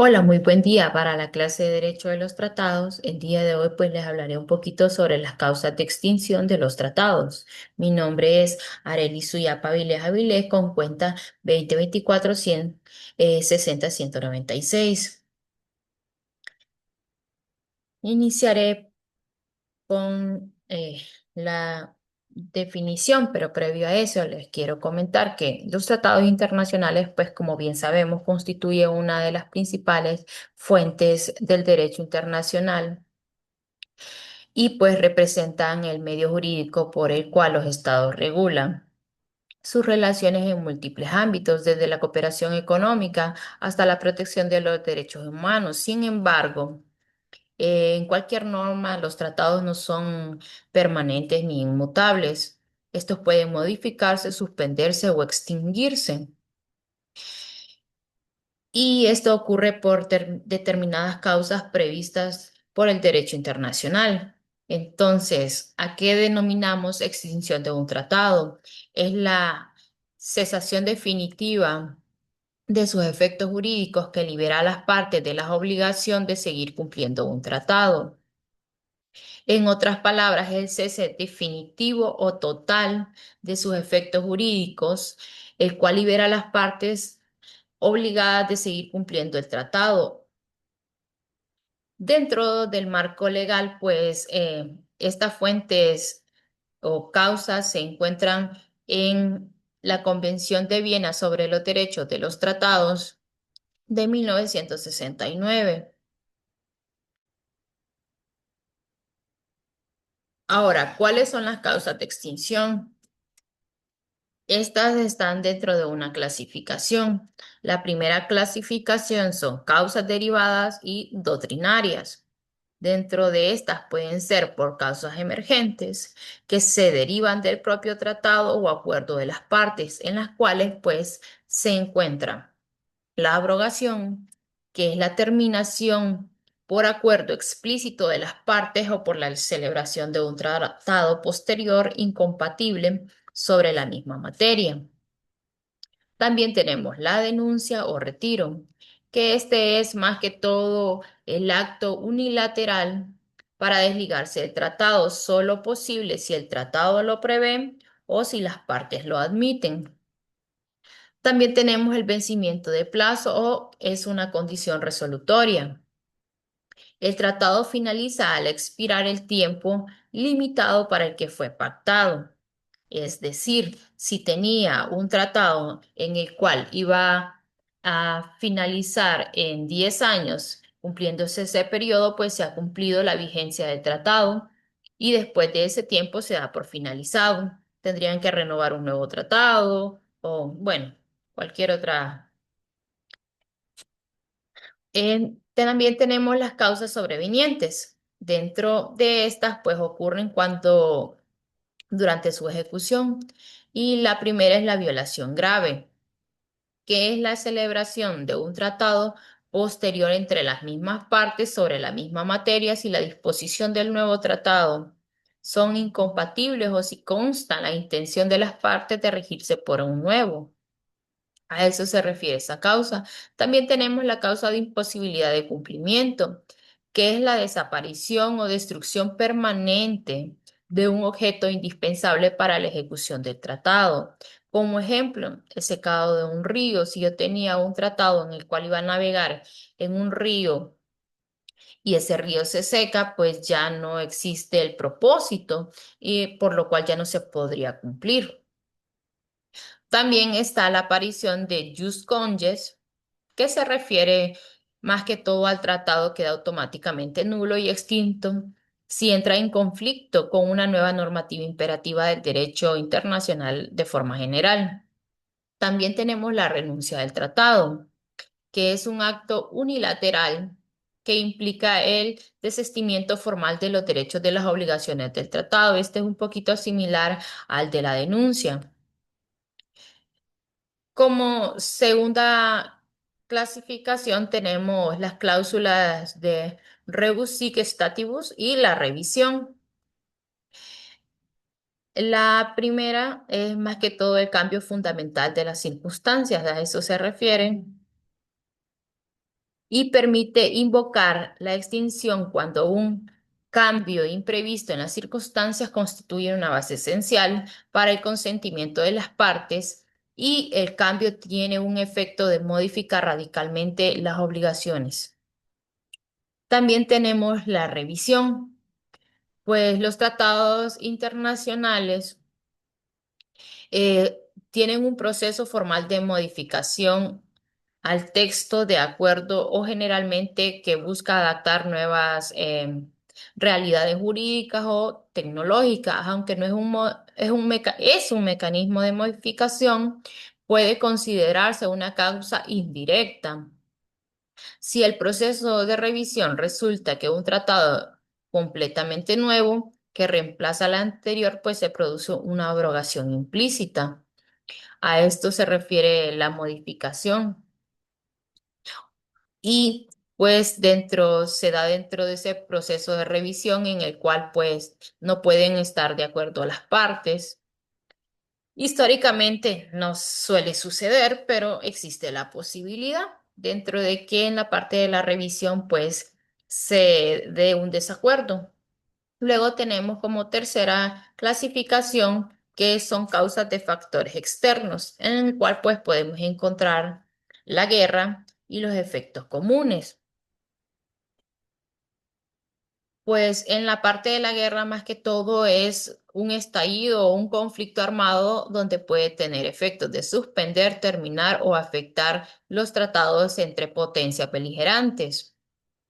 Hola, muy buen día para la clase de Derecho de los Tratados. El día de hoy pues les hablaré un poquito sobre las causas de extinción de los tratados. Mi nombre es Arely Suyapa Avilés Avilés con cuenta 2024 60 196. Iniciaré con la definición, pero previo a eso les quiero comentar que los tratados internacionales, pues como bien sabemos, constituyen una de las principales fuentes del derecho internacional y pues representan el medio jurídico por el cual los estados regulan sus relaciones en múltiples ámbitos, desde la cooperación económica hasta la protección de los derechos humanos. Sin embargo, en cualquier norma, los tratados no son permanentes ni inmutables. Estos pueden modificarse, suspenderse o extinguirse. Y esto ocurre por determinadas causas previstas por el derecho internacional. Entonces, ¿a qué denominamos extinción de un tratado? Es la cesación definitiva de sus efectos jurídicos que libera a las partes de la obligación de seguir cumpliendo un tratado. En otras palabras, el cese definitivo o total de sus efectos jurídicos, el cual libera a las partes obligadas de seguir cumpliendo el tratado. Dentro del marco legal, pues estas fuentes o causas se encuentran en la Convención de Viena sobre los Derechos de los Tratados de 1969. Ahora, ¿cuáles son las causas de extinción? Estas están dentro de una clasificación. La primera clasificación son causas derivadas y doctrinarias. Dentro de estas pueden ser por causas emergentes que se derivan del propio tratado o acuerdo de las partes, en las cuales pues se encuentra la abrogación, que es la terminación por acuerdo explícito de las partes o por la celebración de un tratado posterior incompatible sobre la misma materia. También tenemos la denuncia o retiro, que este es más que todo el acto unilateral para desligarse del tratado, solo posible si el tratado lo prevé o si las partes lo admiten. También tenemos el vencimiento de plazo o es una condición resolutoria. El tratado finaliza al expirar el tiempo limitado para el que fue pactado. Es decir, si tenía un tratado en el cual iba a finalizar en 10 años, cumpliéndose ese periodo, pues se ha cumplido la vigencia del tratado y después de ese tiempo se da por finalizado. Tendrían que renovar un nuevo tratado o, bueno, cualquier otra. También tenemos las causas sobrevinientes. Dentro de estas, pues ocurren cuando durante su ejecución. Y la primera es la violación grave, que es la celebración de un tratado posterior entre las mismas partes sobre la misma materia si la disposición del nuevo tratado son incompatibles o si consta la intención de las partes de regirse por un nuevo. A eso se refiere esa causa. También tenemos la causa de imposibilidad de cumplimiento, que es la desaparición o destrucción permanente de un objeto indispensable para la ejecución del tratado. Como ejemplo, el secado de un río. Si yo tenía un tratado en el cual iba a navegar en un río y ese río se seca, pues ya no existe el propósito y por lo cual ya no se podría cumplir. También está la aparición de jus cogens, que se refiere más que todo al tratado queda automáticamente nulo y extinto si entra en conflicto con una nueva normativa imperativa del derecho internacional de forma general. También tenemos la renuncia del tratado, que es un acto unilateral que implica el desistimiento formal de los derechos de las obligaciones del tratado. Este es un poquito similar al de la denuncia. Como segunda clasificación tenemos las cláusulas de rebus sic statibus y la revisión. La primera es más que todo el cambio fundamental de las circunstancias, a eso se refiere. y permite invocar la extinción cuando un cambio imprevisto en las circunstancias constituye una base esencial para el consentimiento de las partes y el cambio tiene un efecto de modificar radicalmente las obligaciones. También tenemos la revisión, pues los tratados internacionales tienen un proceso formal de modificación al texto de acuerdo o generalmente que busca adaptar nuevas realidades jurídicas o tecnológicas, aunque no es es un mecanismo de modificación, puede considerarse una causa indirecta. Si el proceso de revisión resulta que un tratado completamente nuevo que reemplaza al anterior, pues se produce una abrogación implícita. A esto se refiere la modificación. Y pues se da dentro de ese proceso de revisión en el cual pues no pueden estar de acuerdo las partes. Históricamente no suele suceder, pero existe la posibilidad dentro de que en la parte de la revisión pues se dé un desacuerdo. Luego tenemos como tercera clasificación que son causas de factores externos, en el cual pues podemos encontrar la guerra y los efectos comunes. Pues en la parte de la guerra más que todo es un estallido o un conflicto armado donde puede tener efectos de suspender, terminar o afectar los tratados entre potencias beligerantes.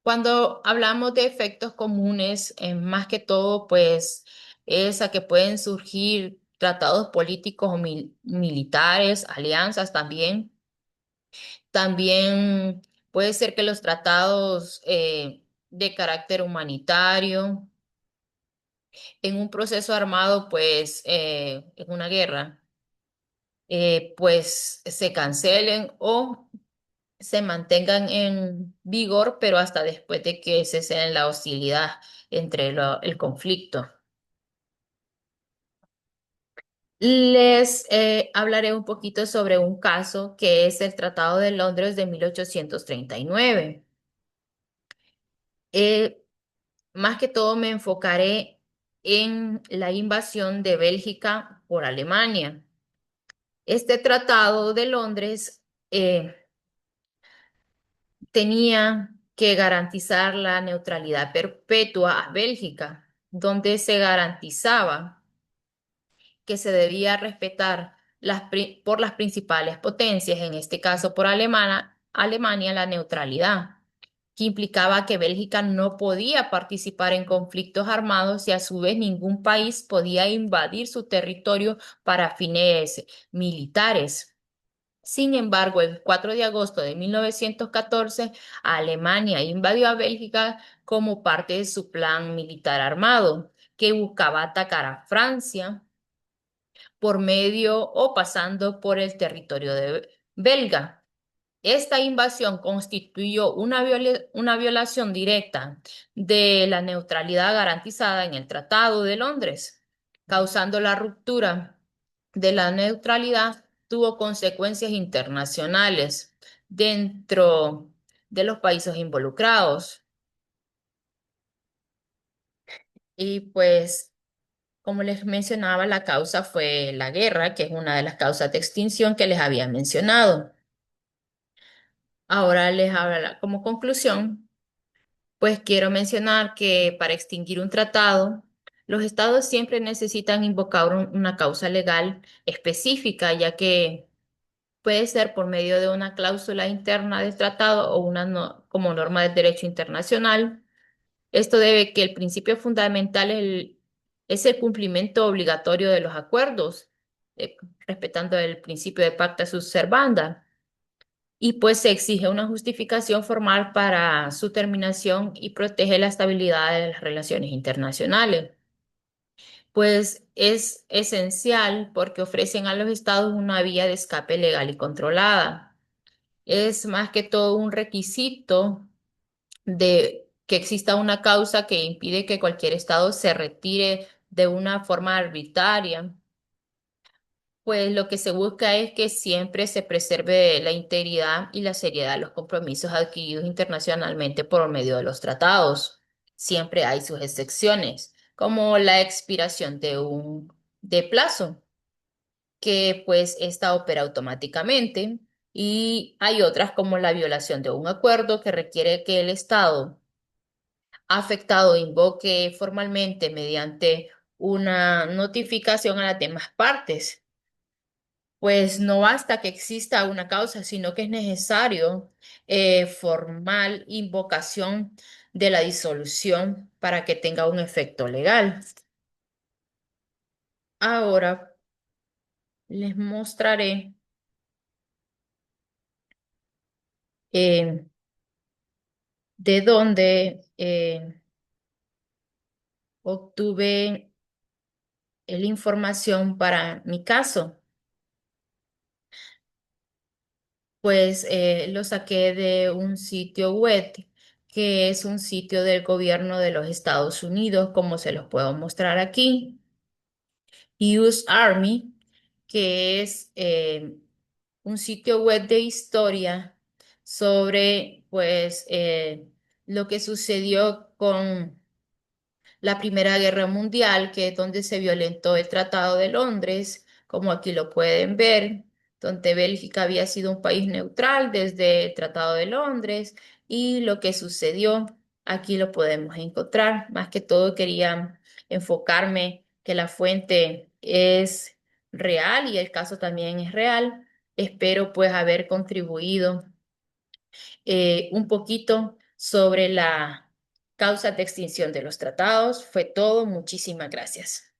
Cuando hablamos de efectos comunes, más que todo, pues es a que pueden surgir tratados políticos o militares, alianzas también. También puede ser que los tratados de carácter humanitario, en un proceso armado, pues en una guerra, pues se cancelen o se mantengan en vigor, pero hasta después de que cese la hostilidad entre el conflicto. Les hablaré un poquito sobre un caso que es el Tratado de Londres de 1839. Eh, Más que todo me enfocaré en la invasión de Bélgica por Alemania. Este Tratado de Londres tenía que garantizar la neutralidad perpetua a Bélgica, donde se garantizaba que se debía respetar por las principales potencias, en este caso por Alemania, la neutralidad, que implicaba que Bélgica no podía participar en conflictos armados y a su vez ningún país podía invadir su territorio para fines militares. Sin embargo, el 4 de agosto de 1914, Alemania invadió a Bélgica como parte de su plan militar armado, que buscaba atacar a Francia por medio o pasando por el territorio de belga. Esta invasión constituyó una violación directa de la neutralidad garantizada en el Tratado de Londres, causando la ruptura de la neutralidad, tuvo consecuencias internacionales dentro de los países involucrados. Y pues, como les mencionaba, la causa fue la guerra, que es una de las causas de extinción que les había mencionado. Ahora les habla como conclusión. Pues quiero mencionar que para extinguir un tratado, los estados siempre necesitan invocar una causa legal específica, ya que puede ser por medio de una cláusula interna del tratado o como norma del derecho internacional. Esto debe que el principio fundamental es el cumplimiento obligatorio de los acuerdos, respetando el principio de pacta sunt servanda. Y pues se exige una justificación formal para su terminación y protege la estabilidad de las relaciones internacionales. Pues es esencial porque ofrecen a los estados una vía de escape legal y controlada. Es más que todo un requisito de que exista una causa que impide que cualquier estado se retire de una forma arbitraria Pues lo que se busca es que siempre se preserve la integridad y la seriedad de los compromisos adquiridos internacionalmente por medio de los tratados. Siempre hay sus excepciones, como la expiración de plazo, que pues esta opera automáticamente, y hay otras como la violación de un acuerdo que requiere que el Estado afectado invoque formalmente mediante una notificación a las demás partes. Pues no basta que exista una causa, sino que es necesario formal invocación de la disolución para que tenga un efecto legal. Ahora les mostraré eh, de dónde obtuve la información para mi caso. Pues lo saqué de un sitio web que es un sitio del gobierno de los Estados Unidos, como se los puedo mostrar aquí. US Army, que es un sitio web de historia sobre pues lo que sucedió con la Primera Guerra Mundial, que es donde se violentó el Tratado de Londres, como aquí lo pueden ver, donde Bélgica había sido un país neutral desde el Tratado de Londres y lo que sucedió, aquí lo podemos encontrar. Más que todo quería enfocarme que la fuente es real y el caso también es real. Espero pues haber contribuido un poquito sobre la causa de extinción de los tratados. Fue todo. Muchísimas gracias.